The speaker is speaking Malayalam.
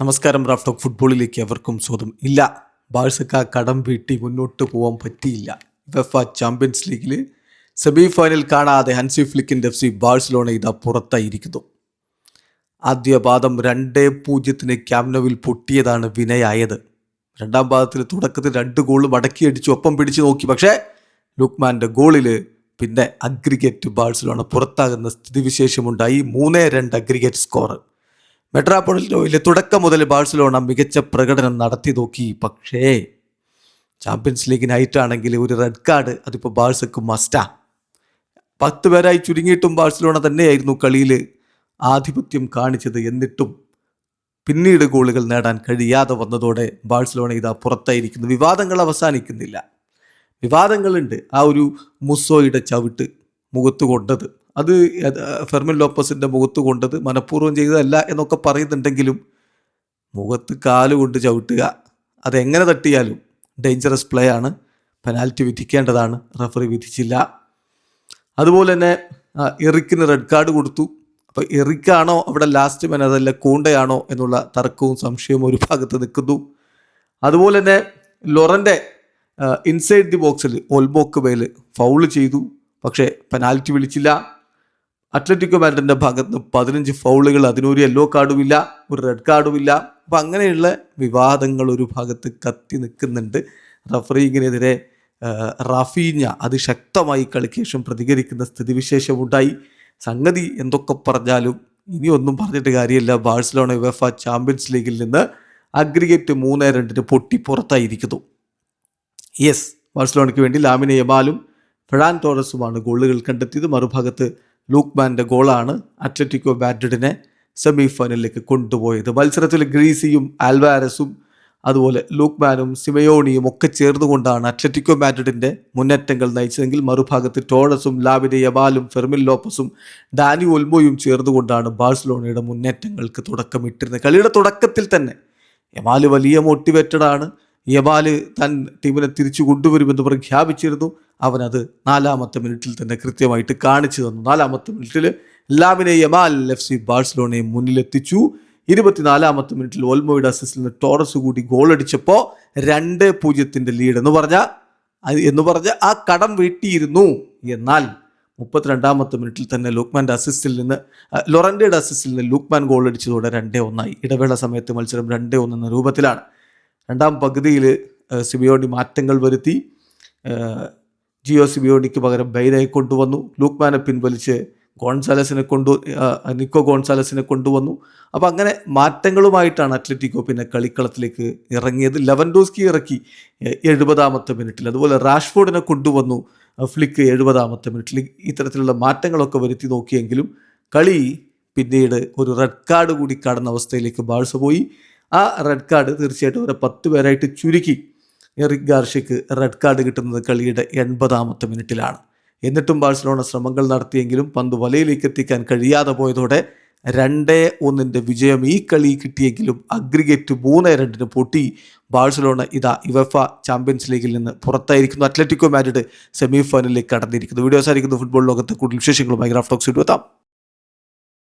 നമസ്കാരം. റാഫ് ടോക്ക് ഫുട്ബോളിലേക്ക് അവർക്കും സ്വാഗതം. ഇല്ല, ബാഴ്സക്ക് കടം വീട്ടി മുന്നോട്ട് പോകാൻ പറ്റിയില്ല. ഉവേഫ ചാമ്പ്യൻസ് ലീഗിൽ സെമി ഫൈനൽ കാണാതെ ഹൻസി ഫ്ലിക്കിൻ്റെ FC ബാഴ്സലോണ ഇതാ പുറത്തായിരിക്കുന്നു. ആദ്യ പാദം 2-0 ക്യാമ്പ് നൗവിൽ പൊട്ടിയതാണ് വിനയായത്. രണ്ടാം പാദത്തിൽ തുടക്കത്തിൽ 2 ഗോൾ മടക്കിയടിച്ചു, ഒപ്പം പിടിച്ചു നോക്കി. പക്ഷേ ലുക്മാൻ്റെ ഗോളിൽ പിന്നെ അഗ്രിഗേറ്റ് ബാഴ്സലോണ പുറത്താകുന്ന സ്ഥിതിവിശേഷമുണ്ടായി. 3-2 അഗ്രിഗേറ്റ് സ്കോർ. മെട്രോപൊളിറ്റോയിലെ തുടക്കം മുതൽ ബാഴ്സലോണ മികച്ച പ്രകടനം നടത്തി നോക്കി. പക്ഷേ ചാമ്പ്യൻസ് ലീഗിനായിട്ടാണെങ്കിൽ ഒരു റെഡ് കാർഡ് അതിപ്പോൾ ബാഴ്സക്ക് മസ്റ്റാ. 10 പേരായി ചുരുങ്ങിയിട്ടും ബാഴ്സലോണ തന്നെയായിരുന്നു കളിയിൽ ആധിപത്യം കാണിച്ചത്. എന്നിട്ടും പിന്നീട് ഗോളുകൾ നേടാൻ കഴിയാതെ വന്നതോടെ ബാഴ്സലോണ ഇതാ പുറത്തായിരിക്കുന്നു. വിവാദങ്ങൾ അവസാനിക്കുന്നില്ല. വിവാദങ്ങളുണ്ട്. ആ ഒരു മുസോയുടെ ചവിട്ട് മുഖത്ത് കൊണ്ടത്, അത് ഫെർമിൻ ലോപ്പസിൻ്റെ മുഖത്ത് കൊണ്ടത് മനഃപൂർവ്വം ചെയ്തതല്ല എന്നൊക്കെ പറയുന്നുണ്ടെങ്കിലും മുഖത്ത് കാലുകൊണ്ട് ചവിട്ടുക, അതെങ്ങനെ തട്ടിയാലും ഡേഞ്ചറസ് പ്ലേ ആണ്. പെനാൽറ്റി വിധിക്കേണ്ടതാണ്, റഫറി വിധിച്ചില്ല. അതുപോലെ തന്നെ എറിക്കിന് റെഡ് കാർഡ് കൊടുത്തു. അപ്പോൾ എറിക്കാണോ അവിടെ ലാസ്റ്റ് മാൻ, അതല്ല കൂണ്ടയാണോ എന്നുള്ള തർക്കവും സംശയവും ഒരു ഭാഗത്ത് നിൽക്കുന്നു. അതുപോലെ തന്നെ ലൊറൻ്റെ ഇൻസൈഡ് ദി ബോക്സിൽ ഓൾമോക്ക് മേൽ ഫൗള് ചെയ്തു, പക്ഷേ പെനാൽറ്റി വിളിച്ചില്ല. അത്ലറ്റിക്കോ മാഡ്രിഡിൻ്റെ ഭാഗത്ത് നിന്ന് 15 ഫൗളുകൾ, അതിനൊരു യെല്ലോ കാർഡുമില്ല, ഒരു റെഡ് കാർഡുമില്ല. അപ്പം അങ്ങനെയുള്ള വിവാദങ്ങൾ ഒരു ഭാഗത്ത് കത്തി നിൽക്കുന്നുണ്ട്. റഫറിങ്ങിനെതിരെ റാഫീഞ്ഞ അതിശക്തമായി കളിക്ക് ശേഷം പ്രതികരിക്കുന്ന സ്ഥിതിവിശേഷമുണ്ടായി. സംഗതി എന്തൊക്കെ പറഞ്ഞാലും ഇനിയൊന്നും പറഞ്ഞിട്ട് കാര്യമില്ല. ബാഴ്സലോണ ഉവേഫ ചാമ്പ്യൻസ് ലീഗിൽ നിന്ന് അഗ്രിഗേറ്റ് 3-2 പൊട്ടി പുറത്തായിരിക്കുന്നു. യെസ്, ബാഴ്സലോണയ്ക്ക് വേണ്ടി ലാമിനെ യമാലും ഫെറാൻ ടോറസുമാണ് ഗോളുകൾ കണ്ടെത്തിയത്. മറുഭാഗത്ത് ലൂക്മാൻ്റെ ഗോളാണ് അത്ലറ്റിക്കോ മാഡ്രിഡിനെ സെമി ഫൈനലിലേക്ക് കൊണ്ടുപോയത്. മത്സരത്തിൽ ഗ്രീസിയും ആൽവാരസും അതുപോലെ ലൂക്മാനും സിമയോണിയും ഒക്കെ ചേർന്നുകൊണ്ടാണ് അത്ലറ്റിക്കോ മാഡ്രിഡിൻ്റെ മുന്നേറ്റങ്ങൾ നയിച്ചതെങ്കിൽ മറുഭാഗത്ത് ടോറസും ലാമിനെ യമാലും ഫെർമിൻ ലോപ്പസും ഡാനി ഒൽമോയും ചേർന്നുകൊണ്ടാണ് ബാഴ്സലോണയുടെ മുന്നേറ്റങ്ങൾക്ക് തുടക്കമിട്ടിരുന്നത്. കളിയുടെ തുടക്കത്തിൽ തന്നെ യമാല് വലിയ മോട്ടിവേറ്റഡ് ആണ്. യമാല് താൻ ടീമിനെ തിരിച്ചു കൊണ്ടുവരുമെന്ന് പ്രഖ്യാപിച്ചിരുന്നു. അവനത് 4ാമത്തെ മിനിറ്റിൽ തന്നെ കൃത്യമായിട്ട് കാണിച്ചു തന്നു. 4ാമത്തെ മിനിറ്റിൽ ലാമിനെ യമാൽ FC ബാഴ്സലോണയെ മുന്നിലെത്തിച്ചു. 24ാമത്തെ മിനിറ്റിൽ ഓൾമോയുടെ അസിസ്റ്റിൽ നിന്ന് ടോറസ് കൂടി ഗോളടിച്ചപ്പോൾ 2-0 ലീഡ് എന്ന് പറഞ്ഞ ആ കടം വീട്ടിയിരുന്നു. എന്നാൽ 32ാമത്തെ മിനിറ്റിൽ തന്നെ ലൂക്മാൻ്റെ അസിസ്റ്റിൽ നിന്ന് ലൊറൻ്റെയുടെ അസിസ്റ്റിൽ നിന്ന് ലൂക്മാൻ ഗോളടിച്ചതോടെ 2-1 ഇടവേള സമയത്ത് മത്സരം 2-1 എന്ന രൂപത്തിലാണ്. രണ്ടാം പകുതിയിൽ സിമിയോണി മാറ്റങ്ങൾ വരുത്തി. ജിയോ സിമിയോണിക്ക് പകരം ബൈരയെ കൊണ്ടുവന്നു. ലൂക്മാനെ പിൻവലിച്ച് നിക്കോ ഗോൺസാലസിനെ കൊണ്ടുവന്നു. അപ്പോൾ അങ്ങനെ മാറ്റങ്ങളുമായിട്ടാണ് അത്ലറ്റിക്കോ പിന്നെ കളിക്കളത്തിലേക്ക് ഇറങ്ങിയത്. ലെവൻഡോസ്കി ഇറക്കി 70ാമത്തെ മിനിറ്റിൽ. അതുപോലെ റാഷ്ഫോർഡിനെ കൊണ്ടുവന്നു ഫ്ലിക്ക് 70ാമത്തെ മിനിറ്റിൽ. ഇത്തരത്തിലുള്ള മാറ്റങ്ങളൊക്കെ വരുത്തി നോക്കിയെങ്കിലും കളി പിന്നീട് ഒരു റെഡ് കാർഡ് കൂടി കടന്ന അവസ്ഥയിലേക്ക് ബാഴ്സ പോയി. ആ റെഡ് കാർഡ് തീർച്ചയായിട്ടും അവരെ 10 പേരായിട്ട് ചുരുക്കി. എറിക് ഗാർഷ്യക്ക് റെഡ് കാർഡ് കിട്ടുന്നത് കളിയുടെ 80ാമത്തെ മിനിറ്റിലാണ്. എന്നിട്ടും ബാഴ്സലോണ ശ്രമങ്ങൾ നടത്തിയെങ്കിലും പന്ത് വലയിലേക്ക് എത്തിക്കാൻ കഴിയാതെ പോയതോടെ 2-1 വിജയം ഈ കളി കിട്ടിയെങ്കിലും അഗ്രിഗേറ്റ് 3-2 പൊട്ടി ബാഴ്സലോണ ഇതാ ഉവേഫ ചാമ്പ്യൻസ് ലീഗിൽ നിന്ന് പുറത്തായിരിക്കുന്നു. അത്ലറ്റിക്കോ മാഡ്രിഡ് സെമി ഫൈനലിലേക്ക് കടന്നിരിക്കുന്നു. വീഡിയോ സാധിക്കുന്നു ഫുട്ബോൾ ലോകത്തെ കൂടുതൽ വിശേഷങ്ങളുമായി റാഫ് ടോക്സ് എത്താം.